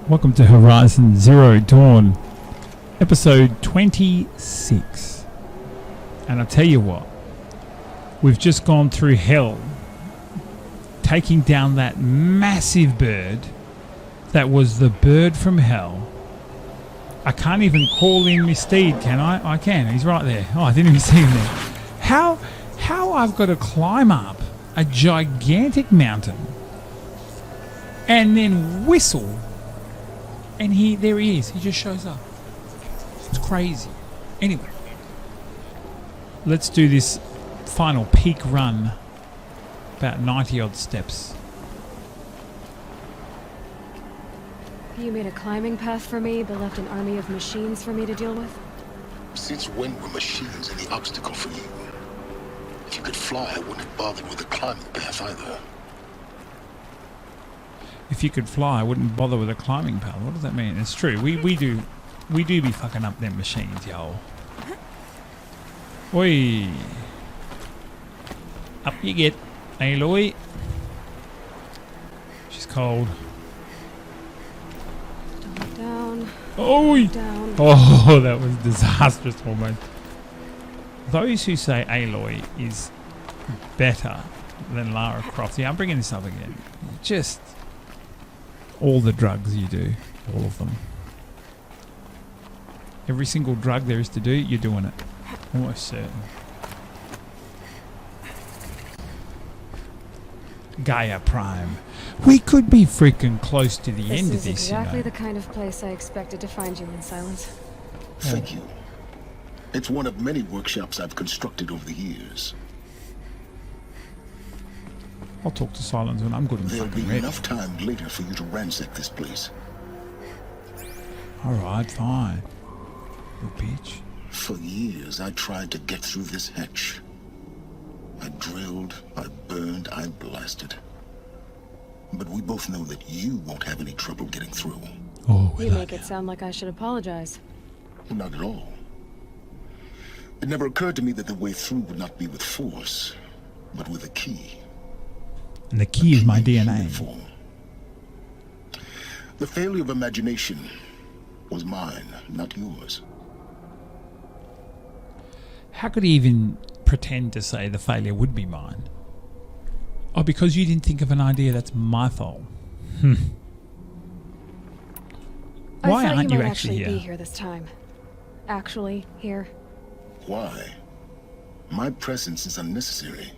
Welcome to Horizon Zero Dawn, episode 26. And I'll tell you what, we've just gone through hell, taking down that massive bird that was the bird from hell. I can't even call in my steed, can I? I can, he's right there. Oh, I didn't even see him there. How I've got to climb up a gigantic mountain and then whistle, and there he is. He just shows up. It's crazy. Anyway, let's do this final peak run, about 90 odd steps. You made a climbing path for me, but left an army of machines for me to deal with? Since when were machines any obstacle for you? If you could fly, I wouldn't bother with a climbing path either. If you could fly, I wouldn't bother with a climbing path. What does that mean? It's true. We do be fucking up them machines, yo. Oi. Up you get, Aloy. She's cold. Down. Oi. Down. Oh, that was disastrous almost. Those who say Aloy is better than Lara Croft. Yeah, I'm bringing this up again. Just all the drugs you do, all of them. Every single drug there is to do, you're doing it. Almost certain. Gaia Prime. We could be freaking close to the end of this, This is exactly you know. the kind of place I expected to find you in, Silence. Thank you. It's one of many workshops I've constructed over the years. I'll talk to Silence when I'm good and There'll be fucking ready. enough time later for you to ransack this place. Alright, fine. You bitch. For years, I tried to get through this hatch. I drilled, I burned, I blasted. But we both know that you won't have any trouble getting through. Oh, You make it sound like I should apologize. Not at all. It never occurred to me that the way through would not be with force, but with a key. And the key is my in human DNA. form. The failure of imagination was mine, not yours. How could he even pretend to say the failure would be mine? Oh, because you didn't think of an idea, that's my fault. Why I thought aren't you might actually be here? here this time. Actually, here. Why? My presence is unnecessary.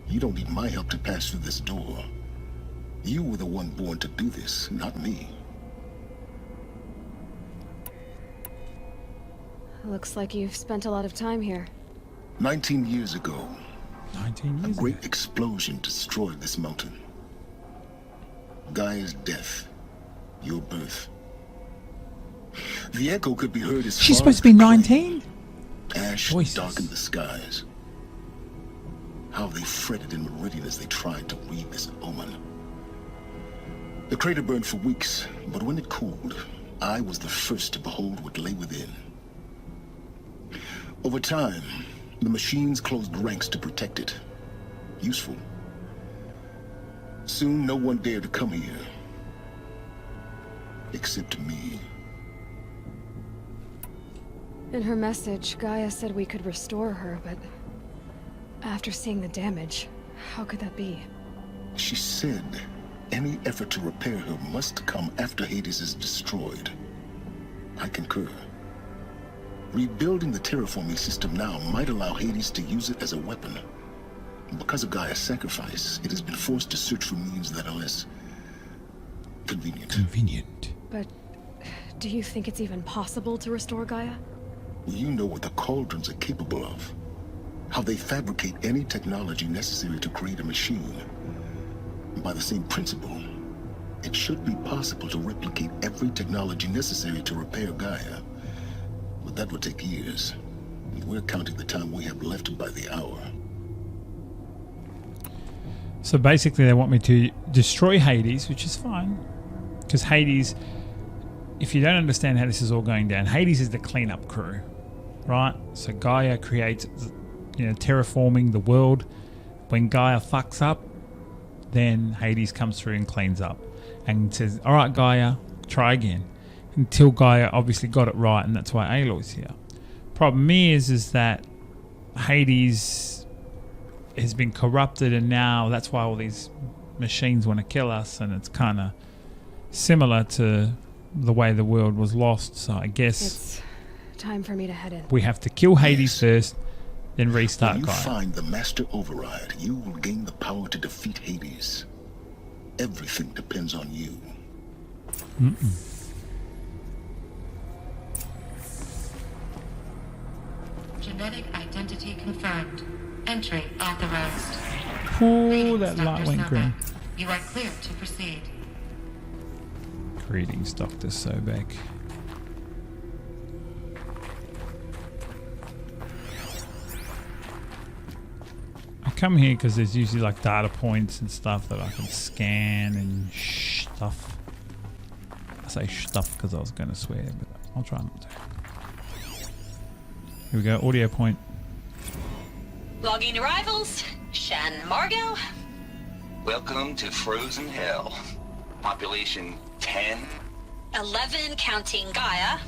You don't need my help to pass through this door. You were the one born to do this, not me. Looks like you've spent a lot of time here. 19 years ago, 19 a years great ago. explosion destroyed this mountain. Gaia's death, your birth. The echo could be heard as She's far supposed as to be the plain. 19? Ash Voices. darkened the skies. How they fretted in Meridian as they tried to read this omen. The crater burned for weeks, but when it cooled, I was the first to behold what lay within. Over time, the machines closed ranks to protect it. Useful. Soon, no one dared to come here. Except me. In her message, Gaia said we could restore her, but after seeing the damage, how could that be? She said any effort to repair her must come after Hades is destroyed. I concur. Rebuilding the terraforming system now might allow Hades to use it as a weapon. Because of Gaia's sacrifice, it has been forced to search for means that are less convenient. Convenient. But do you think it's even possible to restore Gaia? You know what the cauldrons are capable of. How they fabricate any technology necessary to create a machine. By the same principle, it should be possible to replicate every technology necessary to repair Gaia. But that would take years. And we're counting the time we have left by the hour. So basically they want me to destroy Hades, which is fine. Because Hades, if you don't understand how this is all going down, Hades is the cleanup crew, right? So Gaia creates, terraforming the world. When Gaia fucks up, then Hades comes through and cleans up and says, all right, Gaia, try again. Until Gaia obviously got it right, and that's why Aloy's here. Problem is that Hades has been corrupted, and now that's why all these machines want to kill us, and it's kind of similar to the way the world was lost. So I guess It's time for me to head in. we have to kill Hades first, then restart When you Gaia. find the master override, you will gain the power to defeat Hades. Everything depends on you. Genetic identity confirmed. Entry authorized. Oh, Greetings, that Dr. light went green. Sobek. You are clear to proceed. Greetings, Dr. Sobek. I come here because there's usually like data points and stuff that I can scan and stuff. I say stuff because I was going to swear, but I'll try not to. Here we go, audio point. Logging arrivals. Shan Margot. Welcome to Frozen Hell. Population 10. 11 counting Gaia.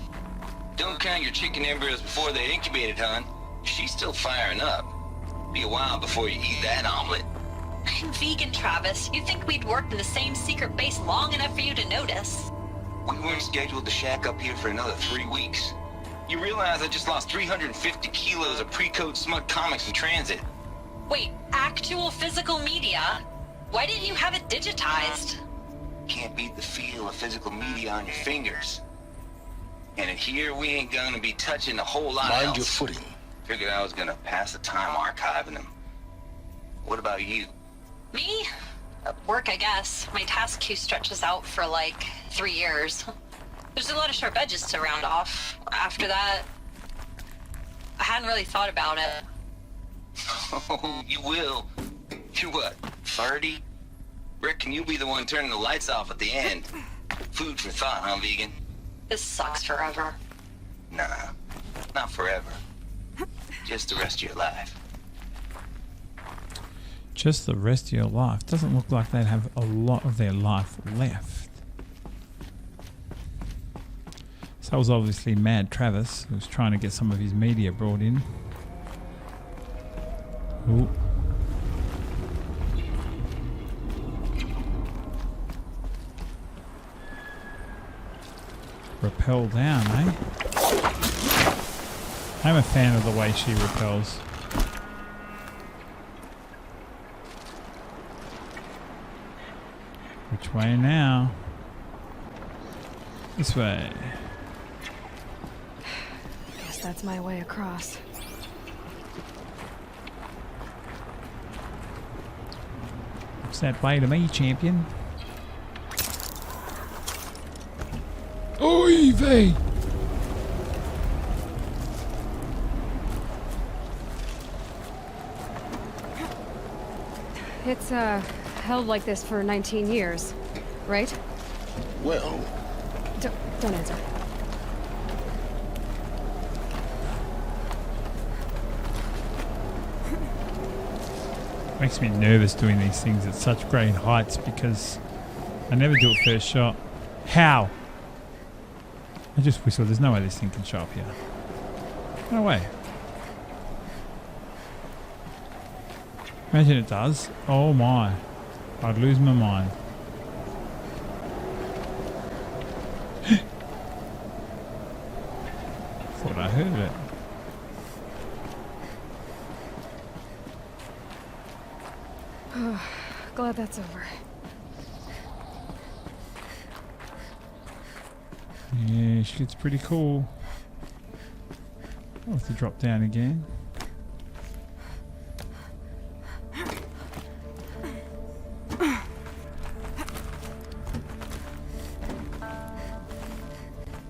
Don't count your chicken embryos before they're incubated, hon. She's still firing up. Be a while before you eat that omelet. I'm vegan, Travis. You'd think we'd worked in the same secret base long enough for you to notice. We weren't scheduled to shack up here for another 3 weeks. You realize I just lost 350 kilos of pre-code smut comics in transit. Wait, actual physical media? Why didn't you have it digitized? Can't beat the feel of physical media on your fingers. And in here, we ain't gonna be touching a whole lot Mind else. your footing. Figured I was gonna pass the time archiving them. What about you? Me? Work, I guess. My task queue stretches out for like 3 years. There's a lot of sharp edges to round off. After that, I hadn't really thought about it. Oh, you will. You're what, 30? Reckon you'll be the one turning the lights off at the end. Food for thought, huh, vegan? This sucks forever. Nah, not forever. Just the rest of your life. Just the rest of your life. Doesn't look like they'd have a lot of their life left. So that was obviously Mad Travis, who was trying to get some of his media brought in. Ooh. Rappel down, eh? I'm a fan of the way she repels. Which way now? This way. Guess that's my way across. Looks that way to me, champion. Oy vey! It's, held like this for 19 years, right? Well, Don't answer. Makes me nervous doing these things at such great heights because I never do it first shot. How? I just whistle. There's no way this thing can show up here. No way. Imagine it does. Oh my. I'd lose my mind. Thought I heard it. Glad that's over. Yeah, shit's pretty cool. I'll have to drop down again.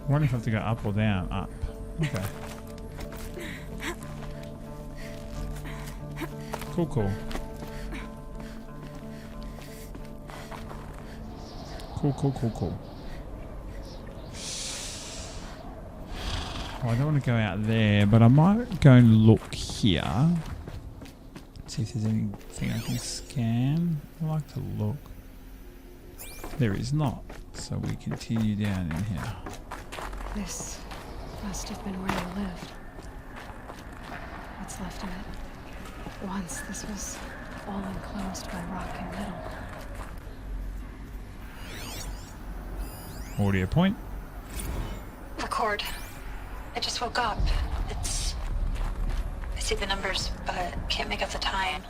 I wonder if I have to go up or down. Up. Okay. Cool, cool. Cool. Oh, I don't want to go out there, but I might go and look here. See if there's anything I can scan. I like to look. There is not. So we continue down in here. This must have been where they lived. What's left of it. Once this was all enclosed by rock and metal. Audio point. Record. I just woke up. I see the numbers, but can't make out the time.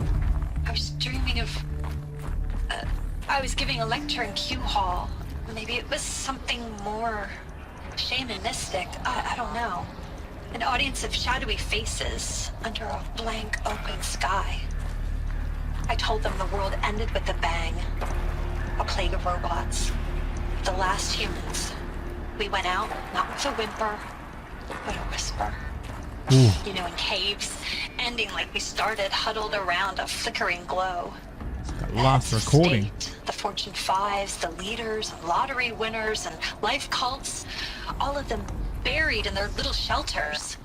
I was dreaming of... I was giving a lecture in Q Hall. Maybe it was something more shamanistic. I don't know. An audience of shadowy faces under a blank open sky. I told them the world ended with a bang. A plague of robots. The last humans. We went out, not with a whimper, but a whisper. Ooh. You know, in caves, ending like we started, huddled around a flickering glow. That last recording. State, the Fortune 5s, the leaders, lottery winners, and life cults, all of them buried in their little shelters.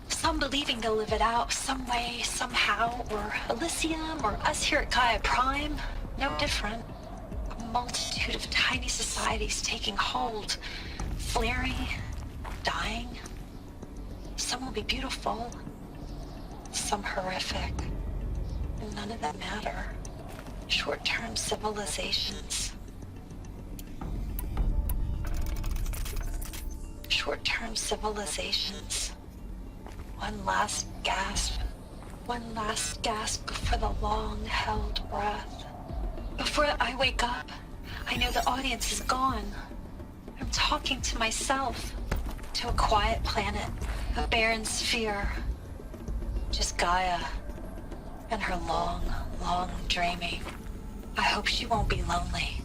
Some believing they'll live it out some way, somehow, or Elysium, or us here at Gaia Prime, no different. A multitude of tiny societies taking hold, flaring, dying. Some will be beautiful, some horrific, and none of them matter. Short-term civilizations. Short-term civilizations. One last gasp. One last gasp before the long-held breath. Before I wake up, I know the audience is gone. I'm talking to myself. To a quiet planet. A barren sphere. Just Gaia. And her long, long dreaming. I hope she won't be lonely.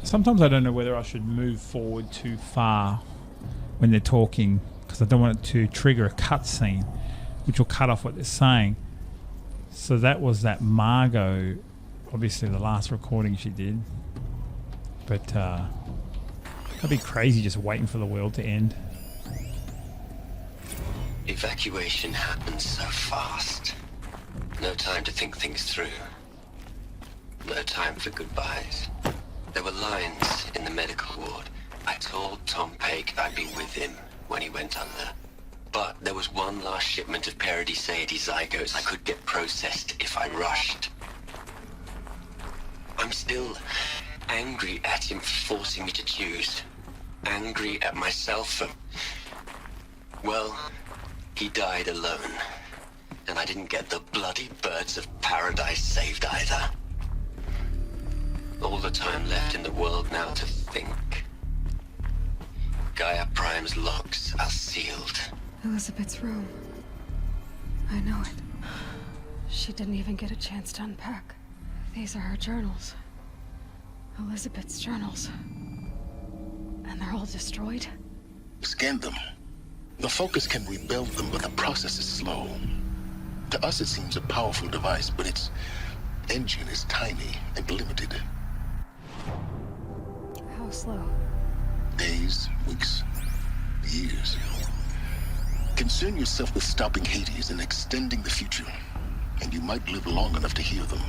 Sometimes I don't know whether I should move forward too far when they're talking, because I don't want it to trigger a cutscene, which will cut off what they're saying. So that was that Margot, obviously the last recording she did. But that'd be crazy just waiting for the world to end. Evacuation happens so fast. No time to think things through. No time for goodbyes. There were lines in the medical ward. I told Tom Pake I'd be with him when he went under. But there was one last shipment of Paradis-Sade zygotes I could get processed if I rushed. I'm still angry at him for forcing me to choose. Angry at myself for... well, he died alone. And I didn't get the bloody birds of paradise saved either. All the time left in the world now to think. Gaia Prime's logs are sealed. Elizabet's room. I know it. She didn't even get a chance to unpack. These are her journals. Elizabet's journals. And they're all destroyed? Scan them. The Focus can rebuild them, but the process is slow. To us, it seems a powerful device, but its engine is tiny and limited. How slow? Days, weeks, years. Concern yourself with stopping Hades and extending the future, and you might live long enough to hear them.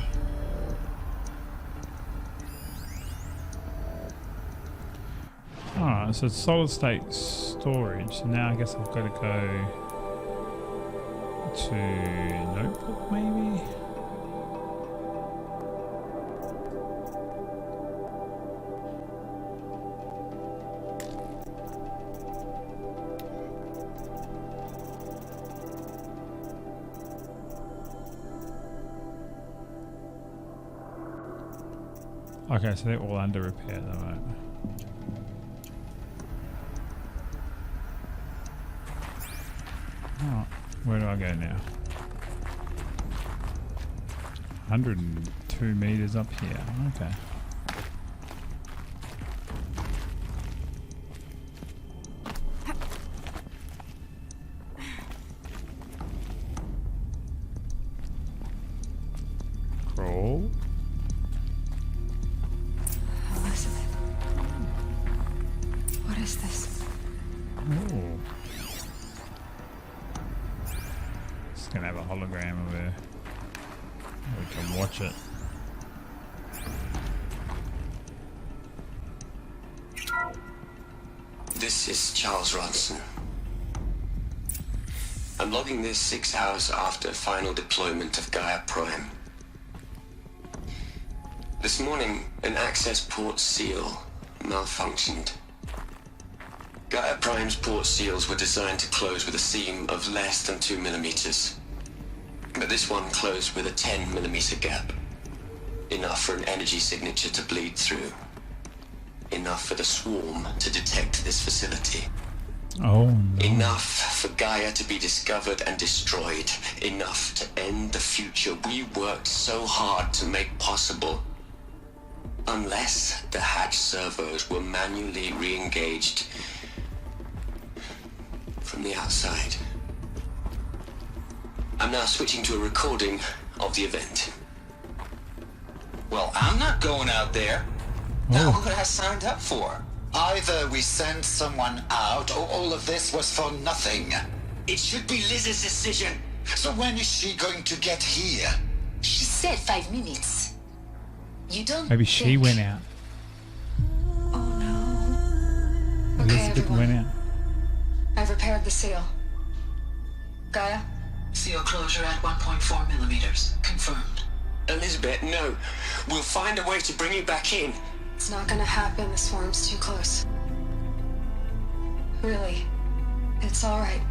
Alright, so it's solid state storage. So now I guess I've got to go to notebook maybe? Okay, so they're all under repair at the moment. Oh, where do I go now? 102 meters up here. Okay. Crawl. Elizabet. What is this? Oh. It's gonna have a hologram of her. We can watch it. This is Charles Ronson. I'm logging this 6 hours after final deployment of Gaia Prime. This morning, an access port seal malfunctioned. Gaia Prime's port seals were designed to close with a seam of less than 2 millimeters. But this one closed with a 10 millimeter gap. Enough for an energy signature to bleed through. Enough for the swarm to detect this facility. Oh, no. Enough for Gaia to be discovered and destroyed. Enough to end the future we worked so hard to make possible. Unless the hatch servos were manually re-engaged from the outside. I'm now switching to a recording of the event. Well, I'm not going out there. Now Oh. who I signed up for? Either we send someone out, or all of this was for nothing. It should be Liz's decision. So when is she going to get here? She said 5 minutes. You don't Maybe she think- went out. Oh no. Okay, Elizabeth went everyone. out. I've repaired the seal. Gaia? Seal closure at 1.4 millimeters. Confirmed. Elizabeth, no. We'll find a way to bring you back in. It's not gonna happen. The swarm's too close. Really. It's alright.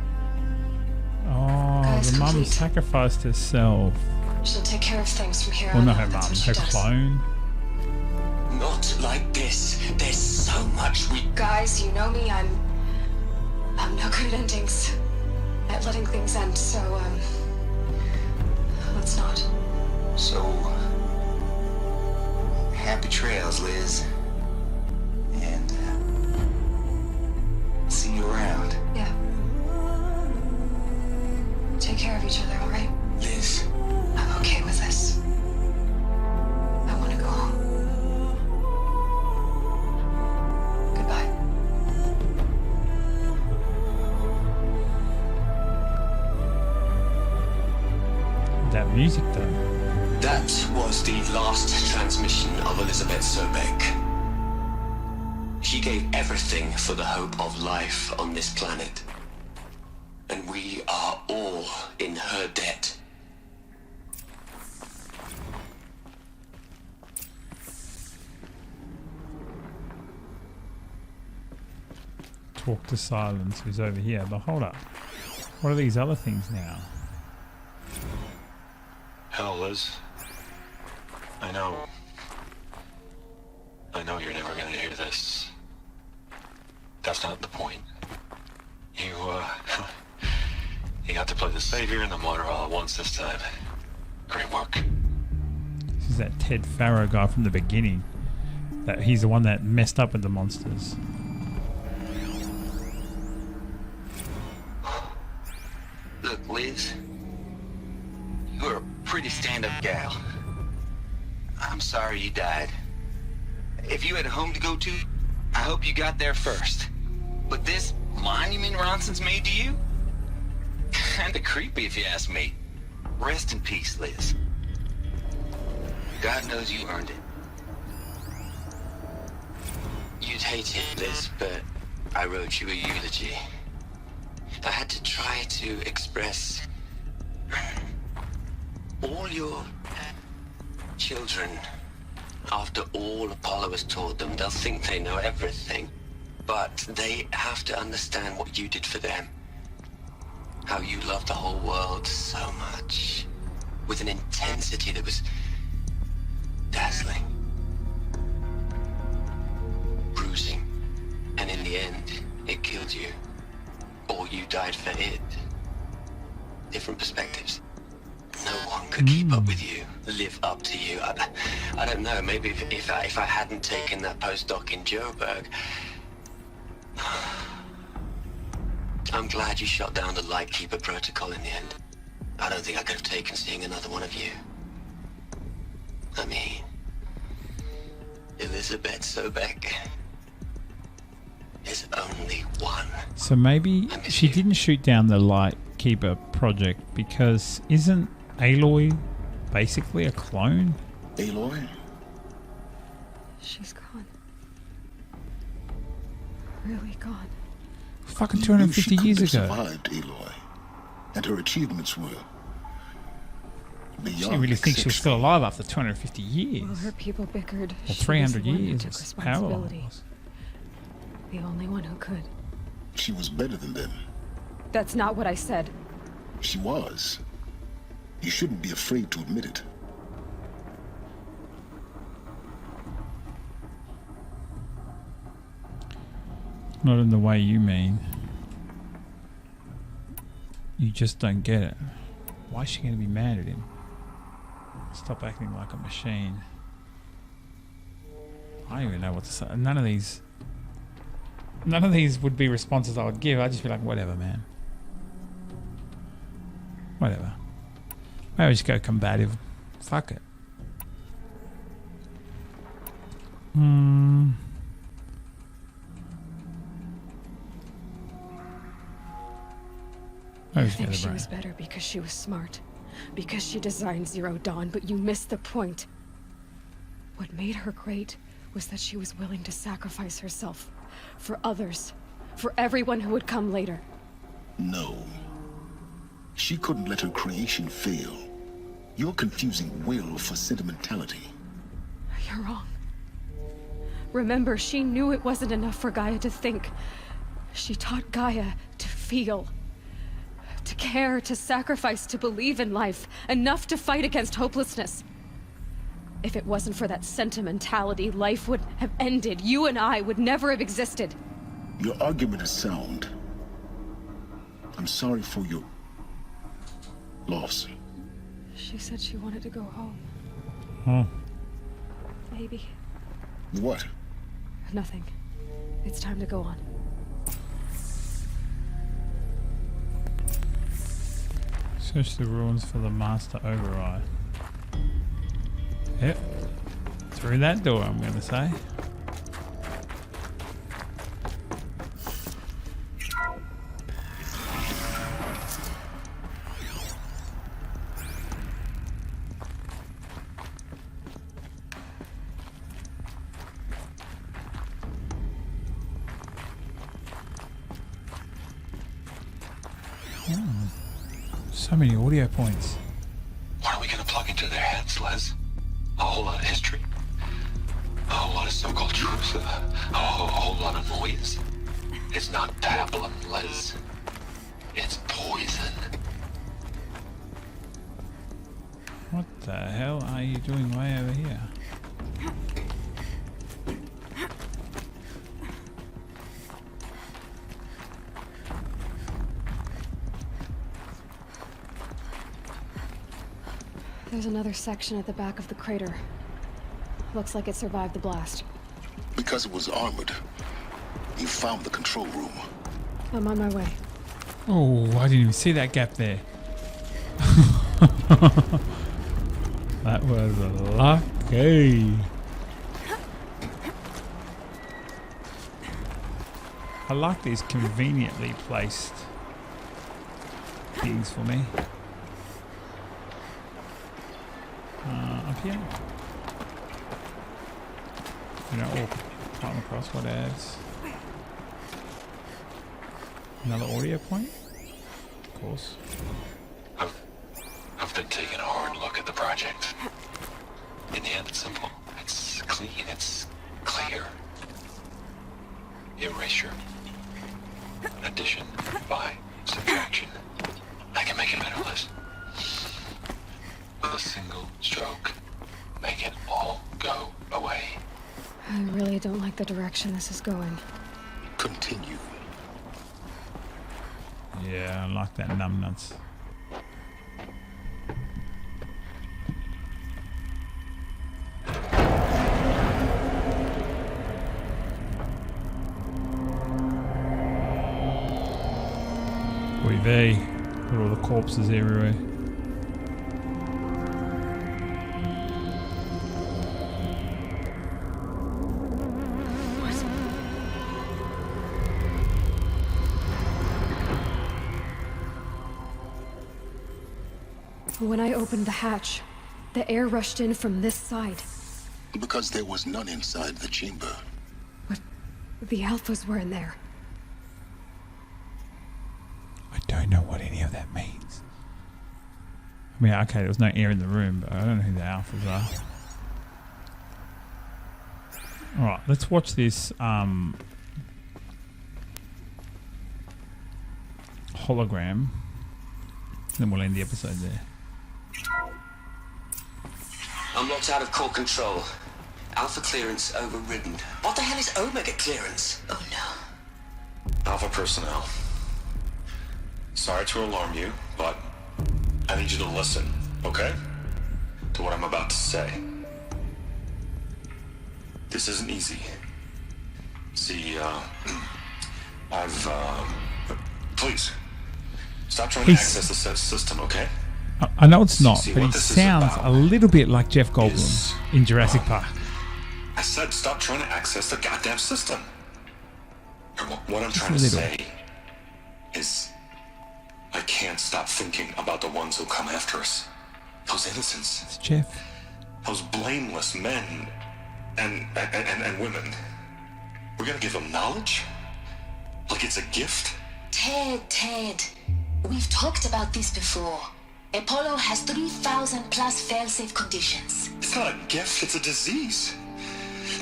Oh, Gaia's the mum complete. sacrificed herself. She'll take care of things from here Well, on not out. her That's mum, what she her does. clone. Not like this. There's so much we... Guys, you know me. I'm no good at endings. At letting things end, so, let's not. So, happy trails, Liz. And, see you around. Yeah. Take care of each other, alright? Liz, I'm okay with this. I want to go home. Goodbye. That music, though. that was the last transmission of Elizabet Sobek. She gave everything for the hope of life on this planet. And we are all in her debt. Talk to Silence, who's over here. But hold up. What are these other things now? Hell, Liz. I know you're never gonna hear this. That's not the point. You, you got to play the savior and the martyr all at once this time. Great work. This is that Ted Farrow guy from the beginning. That he's the one that messed up with the monsters. Look, Liz. You're a pretty stand-up gal. I'm sorry you died. If you had a home to go to, I hope you got there first. But this monument Ronson's made to you? Kinda creepy if you ask me. Rest in peace, Liz. God knows you earned it. You'd hate it, Liz, but I wrote you a eulogy. I had to try to express all your children. After all Apollo has taught them, they'll think they know everything. But they have to understand what you did for them. How you loved the whole world so much. With an intensity that was dazzling. Bruising. And in the end, it killed you. Or you died for it. Different perspectives. No one could keep up with you, live up to you. I don't know, maybe if I hadn't taken that postdoc in Joburg. I'm glad you shot down the Lightkeeper protocol in the end. I don't think I could have taken seeing another one of you. I mean, Elizabet Sobek is only one. So maybe she didn't shoot down the Lightkeeper project because isn't Aloy basically a clone? Aloy? She's gone. Really gone. Fucking You knew 250 she couldn't years have ago. survived Aloy, and her achievements were beyond She didn't really think she was still exceptional. alive after 250 years. While her people bickered, Or she 300 was the one who years. took Or however long it responsibility. was. The only one who could. She was better than them. That's not what I said. She was. You shouldn't be afraid to admit it. Not in the way you mean. You just don't get it. Why is she going to be mad at him? Stop acting like a machine. I don't even know what to say. None of these would be responses I would give. I'd just be like, whatever, man. Whatever. Maybe just go combative. Fuck it. I think she was better because she was smart. Because she designed Zero Dawn, but you missed the point. What made her great was that she was willing to sacrifice herself. For others. For everyone who would come later. No. She couldn't let her creation fail. You're confusing will for sentimentality. You're wrong. Remember, she knew it wasn't enough for Gaia to think. She taught Gaia to feel. To care, to sacrifice, to believe in life. Enough to fight against hopelessness. If it wasn't for that sentimentality, life would have ended. You and I would never have existed. Your argument is sound. I'm sorry for your loss. She said she wanted to go home. Oh. Maybe. What? Nothing. It's time to go on. Search the ruins for the master override. Yep. Through that door, I'm going to say. So many audio points. What are we gonna plug into their heads, Les? A whole lot of history? A whole lot of so-called truth? A whole lot of noise? It's not pablum, Les. It's poison. What the hell are you doing way over here? There's another section at the back of the crater. Looks like it survived the blast. Because it was armored. You found the control room. I'm on my way. Oh, I didn't even see that gap there. That was lucky. I like these conveniently placed things for me. Up here. You know, oh, come across what adds. Another audio point? Of course. I've been taking a hard look at the project. In the end, it's simple. It's clean. It's clear. Erasure. Addition by subtraction. I can make it better, Liz. With a single stroke, make it all go away. I really don't like the direction this is going. Continue. Yeah, I like that numbnuts. Oy vey. Got all the corpses everywhere. When I opened the hatch, the air rushed in from this side. Because there was none inside the chamber. But the Alphas were in there. I mean, okay, there was no air in the room, but I don't know who the alphas are. Alright, let's watch this hologram. Then we'll end the episode there. I'm locked out of core control. Alpha clearance overridden. What the hell is Omega clearance? Oh no. Alpha personnel. Sorry to alarm you, but I need you to listen, okay? To what I'm about to say. This isn't easy. See, please, stop trying to access the system, okay? I know it's not, See, but he what this is sounds about a little bit like Jeff Goldblum is, in Jurassic Park. I said stop trying to access the goddamn system. What I'm Just trying a to little. say is I can't stop thinking about the ones who come after us. Those innocents. It's Jeff. Those blameless men and women. We're gonna give them knowledge? Like it's a gift? Ted. We've talked about this before. Apollo has 3,000 plus fail-safe conditions. It's not a gift, it's a disease.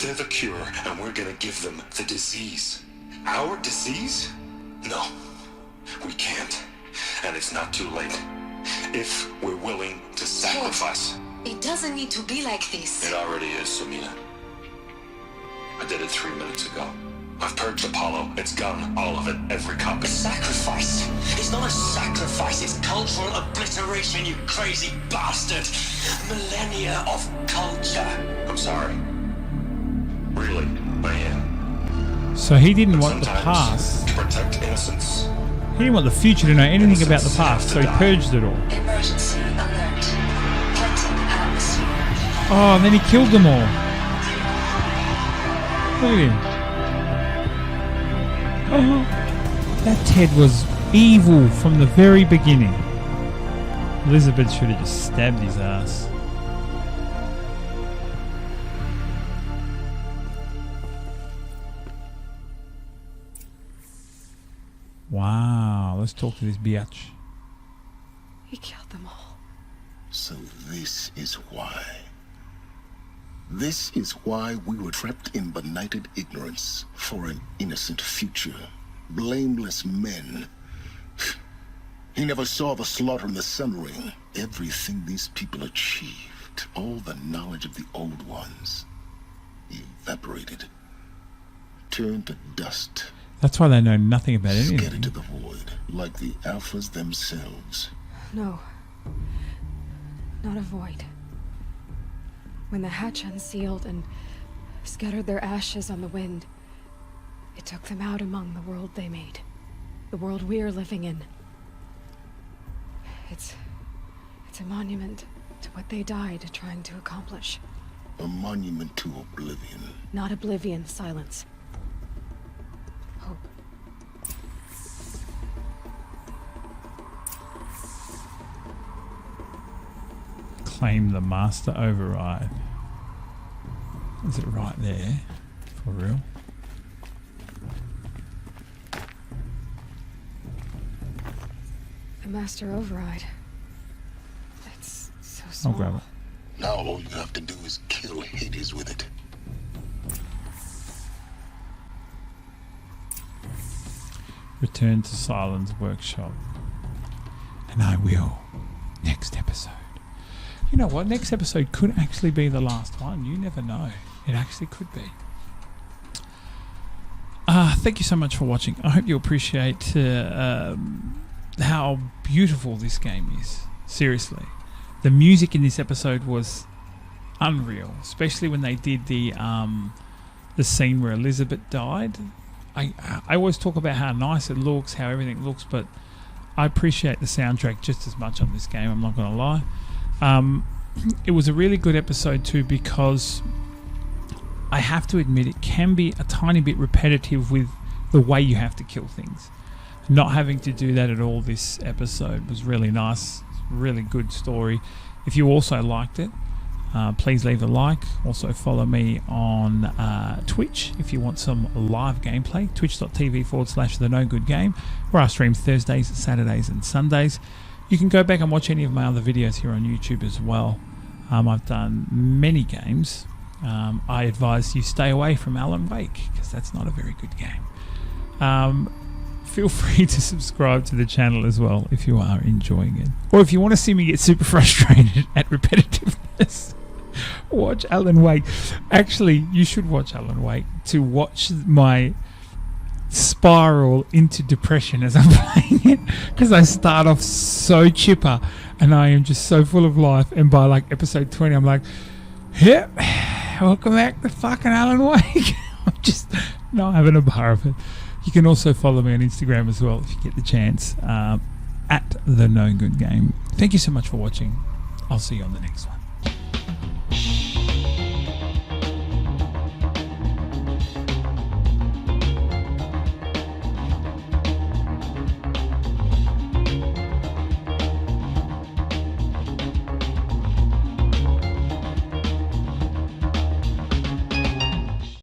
They're the cure, and we're gonna give them the disease. Our disease? No, we can't. And it's not too late. If we're willing to sacrifice. It doesn't need to be like this. It already is, Samina. I did it 3 minutes ago. I've purged Apollo. It's gone. All of it. Every copy. Sacrifice? It's not a sacrifice, it's cultural obliteration, you crazy bastard! Millennia of culture! I'm sorry. Really, I am. So he didn't want the Sometimes, past. to protect innocence. He didn't want the future to know anything about the past, so he purged it all. Emergency alert. Planting atmosphere. Oh, and then he killed them all. Look at him. Oh, that Ted was evil from the very beginning. Elizabeth should have just stabbed his ass. Wow, let's talk to this biatch. He killed them all. So this is why. This is why we were trapped in benighted ignorance for an innocent future. Blameless men. He never saw the slaughter in the Sun Ring. Everything these people achieved, all the knowledge of the old ones, evaporated, turned to dust, That's why they know nothing about scattered anything. to the void, like the Alphas themselves. No. Not a void. When the hatch unsealed and scattered their ashes on the wind, it took them out among the world they made. The world we're living in. It's a monument to what they died trying to accomplish. A monument to oblivion. Not oblivion, silence. Hope. Claim the master override. Is it right there? For real? The master override. That's so I'll small. grab it. Now all you have to do is kill Hades with it. Return to Silence Workshop. And I will. Next episode. You know what? Next episode could actually be the last one. You never know. It actually could be. Thank you so much for watching. I hope you appreciate how beautiful this game is. Seriously. The music in this episode was unreal. Especially when they did the scene where Elizabeth died. I always talk about how nice it looks, how everything looks, but I appreciate the soundtrack just as much on this game, I'm not going to lie. It was a really good episode too, because I have to admit it can be a tiny bit repetitive with the way you have to kill things. Not having to do that at all this episode was really nice. Really good story. If you also liked it, please leave a like. Also follow me on Twitch if you want some live gameplay. Twitch.tv/The No Good Game, where I stream Thursdays, Saturdays and Sundays. You can go back and watch any of my other videos here on YouTube as well. I've done many games. I advise you stay away from Alan Wake because that's not a very good game. Feel free to subscribe to the channel as well if you are enjoying it. Or if you want to see me get super frustrated at repetitiveness, watch Alan Wake. Actually, you should watch Alan Wake to watch my spiral into depression as I'm playing it, because I start off so chipper and I am just so full of life, and by like episode 20 I'm like, yep, welcome back to fucking Alan Wake. I'm just not having a bar of it. You can also follow me on Instagram as well if you get the chance, at the No Good Game. Thank you so much for watching. I'll see you on the next one.